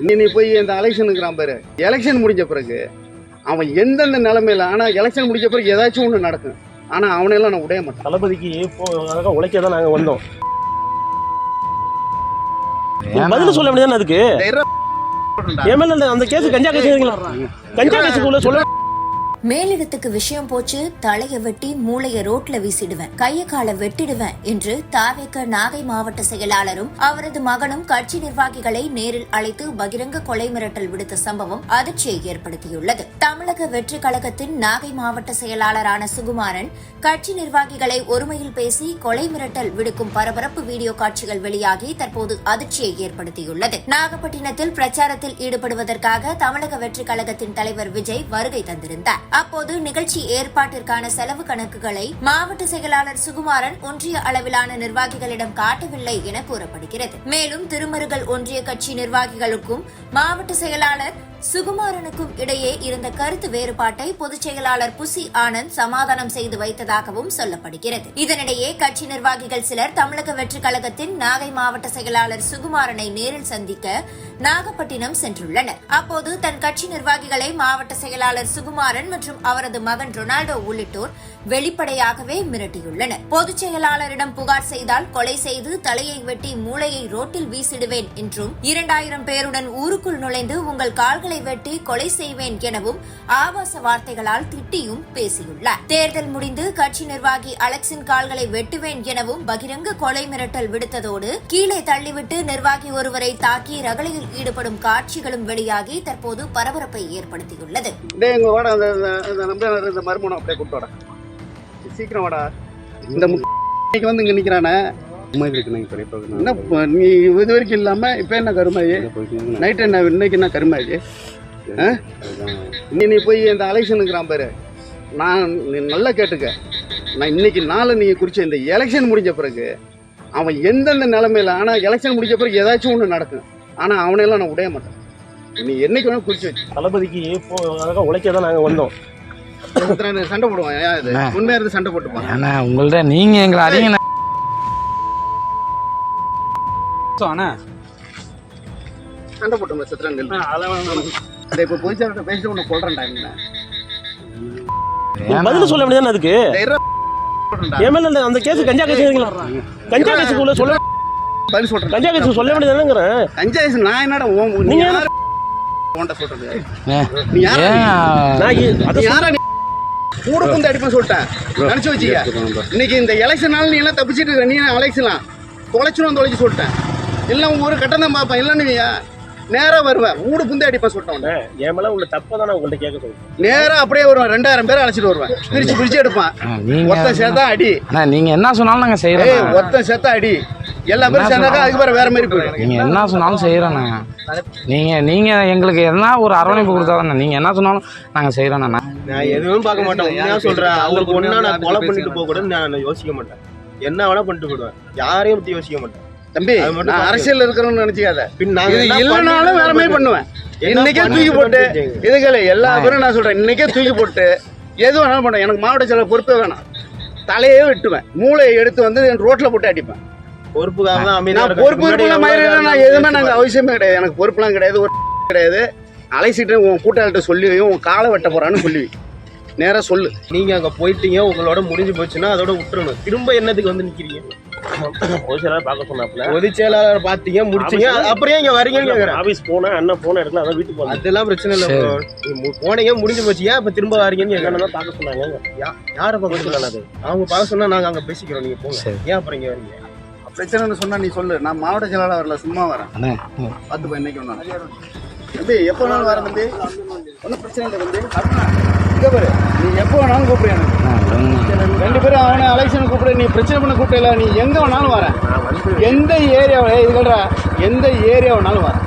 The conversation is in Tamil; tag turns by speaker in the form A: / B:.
A: நீ போய் இந்த எலெக்ஷனுக்குறான் பாரு, எலெக்ஷன் முடிஞ்ச பிறகு அவன் எந்தெந்த நிலைமையில, ஆனா எலெக்ஷன் முடிஞ்ச பிறகு ஏதாச்சும் ஒண்ணு நடக்கும். ஆனா அவனையெல்லாம் நான் உடைய மாட்டேன்.
B: தளபதிக்கு உழைக்க தான் நாங்க வந்தோம். பதில் சொல்ல முடியாது. அதுக்கு அந்த கேஸ் கஞ்சா கேஸுக்குள்ள சொல்ல
C: மேலிடத்துக்கு விஷயம் போச்சு, தலைய வெட்டி மூளைய ரோட்ல வீசிடுவேன், கைய கால வெட்டிடுவேன் என்று தாவேக நாகை மாவட்ட செயலாளரும் அவரது மகனும் கட்சி நிர்வாகிகளை நேரில் அழைத்து பகிரங்க கொலை மிரட்டல் விடுத்த சம்பவம் அதிர்ச்சியை ஏற்படுத்தியுள்ளது. தமிழக வெற்றி கழகத்தின் நாகை மாவட்ட செயலாளரான சுகுமாரன் கட்சி நிர்வாகிகளை ஒருமையில் பேசி கொலை மிரட்டல் விடுக்கும் பரபரப்பு வீடியோ காட்சிகள் வெளியாகி தற்போது அதிர்ச்சியை ஏற்படுத்தியுள்ளது. நாகப்பட்டினத்தில் பிரச்சாரத்தில் ஈடுபடுவதற்காக தமிழக வெற்றி கழகத்தின் தலைவர் விஜய் வருகை தந்திருந்தார். அப்போது நிகழ்ச்சி ஏற்பாட்டிற்கான செலவு கணக்குகளை மாவட்ட செயலாளர் சுகுமாரன் ஒன்றிய அளவிலான நிர்வாகிகளிடம் காட்டவில்லை என கூறப்படுகிறது. மேலும் திருமருகல் ஒன்றிய கட்சி நிர்வாகிகளுக்கும் மாவட்ட செயலாளர் சுகுமாரனுக்கும் இடையே இருந்த கருத்து வேறுபாட்டை பொதுச் செயலாளர் புசி ஆனந்த் சமாதானம் செய்து வைத்ததாகவும் சொல்லப்படுகிறது. இதனிடையே கட்சி நிர்வாகிகள் சிலர் தமிழக வெற்றி கழகத்தின் நாகை மாவட்ட செயலாளர் சுகுமாரனை நேரில் சந்திக்க நாகப்பட்டினம் சென்றுள்ளனர். அப்போது தன் கட்சி நிர்வாகிகளை மாவட்ட செயலாளர் சுகுமாரன் மற்றும் அவரது மகன் ரொனால்டோ உள்ளிட்டோர் வெளிப்படையாகவே மிரட்டியுள்ளனர். பொதுச் செயலாளரிடம் புகார் செய்தால் கொலை செய்து தலையை வெட்டி மூளையை ரோட்டில் வீசிடுவேன் என்றும் 2000 பேருடன் ஊருக்குள் நுழைந்து உங்கள் கால்களை வெட்டி கொலை செய்வேன் எனவும் ஆபாச வார்த்தைகளால் திட்டியும் பேசியுள்ளார். தேர்தல் முடிந்து கட்சி நிர்வாகி அலெக்சின் கால்களை வெட்டுவேன் எனவும் பகிரங்க கொலை மிரட்டல் விடுத்ததோடு கீழே தள்ளிவிட்டு நிர்வாகி ஒருவரை தாக்கி ரகளையில் ஈடுபடும் காட்சிகளும் வெளியாகி தற்போது பரபரப்பை ஏற்படுத்தியுள்ளது.
A: சீக்கிரம் வாடா, இந்த வந்து இங்க நிக்கிறானே, என்ன நீ இது வரைக்கும் இல்லாம இப்ப என்ன கருமாயி நைட் என்ன இன்னைக்கு என்ன கருமாயி? நீ போய் இந்த எலெக்ஷனுக்குறான் பாரு, நான் நல்லா கேட்டுக்க, நான் இன்னைக்கு நாளை நீங்க குறிச்ச இந்த எலெக்ஷன் முடிஞ்ச பிறகு அவன் எந்தெந்த நிலைமையில, ஆனா எலெக்ஷன் முடிஞ்ச பிறகு ஏதாச்சும் ஒண்ணு நடக்கும். ஆனா அவனையெல்லாம் நான் உடைய மாட்டேன். நீ என்னைக்கு வேணா குறிச்சு வச்சு.
B: தளபதிக்கு உழைக்க தான் நாங்க வந்தோம்.
A: சண்டை போடுவான், உண்மையா இருந்து சண்டை போட்டுப்பான்.
D: உங்கள்ட்ட நீங்க எங்களை அறிங்க
A: சண்டை போட்டோம் சித்திரன். இப்ப பொதுச்சாளர்கிட்ட பேசிட்டு உன்னை கொள்றேன்டா.
B: பதில் சொல்ல முடியாது. அதுக்கு அந்த கேஸ் கஞ்சா கேஸுக்குள்ள சொல்ல
A: பதில் சொல்றேன்.
B: கஞ்சா கேஸ் சொல்ல முடியாதுங்கிறேன்.
A: கஞ்சா கேஸ் நான் என்னடா நீங்க சொல்றது? நீ யாரா கூட புந்து அடிப்பேன் சொல்லிட்டேன், நினைச்சு வச்சுக்க. இன்னைக்கு இந்த எலெக்ஷனால நீ எல்லாம் தப்பிச்சுட்டு இருக்க, நீ அலெக்ஷன்லாம் தொலைச்சு சொல்லிட்டேன். இல்லை உங்க ஒரு கட்டம் தான் பார்ப்பேன், இல்லைன்னு நேரா வருவேன், ஊடு புந்து அடிப்பேன் சொல்லிட்டேன்.
B: என் மேல உள்ள தப்பை தான் உங்கள்கிட்ட கேட்க சொல்றேன்.
A: நேரா அப்படியே வருவேன், 2000 பேரை அழைச்சிட்டு வருவேன், பிரிச்சு எடுப்பான். ஒருத்தன் சேர்த்தா அடி,
D: நீங்க என்ன சொன்னாலும் நாங்க செய்யறோம்.
A: ஒருத்தன் சேர்த்தா அடி, எல்லா பேரும் சேர்ந்தாக்கா அதுக்கு பேர வேற மாதிரி போயிடும்.
D: நீங்க என்ன சொன்னாலும் செய்யறோம். நீங்க எங்களுக்கு என்ன ஒரு அரவணைப்பு கொடுத்தாதானே, நீங்க என்ன சொன்னாலும் நாங்க செய்யறோம்.
E: நான் எதுவும் பார்க்க மாட்டேன், உண்மையா சொல்றேன். அவங்களுக்கு ஒன்னா நான் கொலை பண்ணிட்டு போக கூட நான் யோசிக்க மாட்டேன். என்ன வேணா பண்ணிட்டு போயிடுவேன், யாரையும் பத்தி யோசிக்க மாட்டேன். தம்பி நான் அரசியல் இருக்கிறோம்னு நினைச்சுக்காத, இல்லைனாலும் வேற மாதிரி பண்ணுவேன். இன்னைக்கே தூக்கி போட்டு இதுகளை எல்லா பேரும் நான் சொல்றேன், இன்னைக்கே தூக்கி போட்டு எது வேணாலும் பண்ணுவேன். எனக்கு மாவட்ட செயலர் பொறுப்பே வேணாம், தலையே வெட்டுவேன், மூளையை எடுத்து வந்து ரோட்ல போட்டு அடிப்பேன். பொறுப்புக்காக நான் பொறுப்பு மாதிரி நான் எதுவுமே நாங்கள் அவசியமே கிடையாது. எனக்கு பொறுப்புலாம் கிடையாது, ஒரு கிடையாது. அலைசிட்டு உன் கூட்டாளிட்ட சொல்லி உன் காலை வெட்ட போறான்னு சொல்லி நேராக சொல்லு. நீங்க அங்க போயிட்டீங்க, உங்களோட முடிஞ்சு போச்சுன்னா அதோட விட்டுறணும். திரும்ப என்னத்துக்கு வந்து நிக்கிறீங்க?
B: பொதுச் செயலாளர் பார்க்க சொன்னாப்ல,
E: பொதுச் செயலாளர் பாத்தீங்க, முடிச்சீங்க, அப்படியே இங்க வரீங்கன்னு கேக்குறேன்.
B: ஆபீஸ் போன அண்ணன் போன இடத்துல அதான் வீட்டுக்கு போனேன்.
E: அதெல்லாம் பிரச்சனை இல்லை, போனீங்க முடிஞ்சு போச்சு, ஏன் இப்ப திரும்ப வரீங்கன்னு
B: என்னதான் பார்க்க சொன்னாங்க.
E: யாரை பார்க்க சொன்னாங்க? அது அவங்க பார்க்க சொன்னா நாங்க அங்க பேசிக்கிறோம், நீங்க போங்க. ஏன் அப்புறம் இங்க வரீங்க?
A: பிரச்சனைன்னு சொன்னா நீ சொல்லு, நான் மாவட்ட செயலாளர் வரல, சும்மா வரேன். பார்த்து போய் இன்னைக்கு ஒண்ணு தம்பி, எப்போ வேணாலும் வரேன் தம்பி, ஒன்றும் பிரச்சனை இல்லை தம்பி. இங்கே பாரு, நீ எப்போ வேணாலும் கூப்பிடு, எனக்கு 2 பேரும் அவனை அலெக்ஷன் கூப்பிடு, நீ பிரச்சனை பண்ண கூப்பிடல, நீ எங்கே வேணாலும் வரேன். எந்த ஏரியாவில் இது எந்த ஏரியா வேணாலும் வரேன்.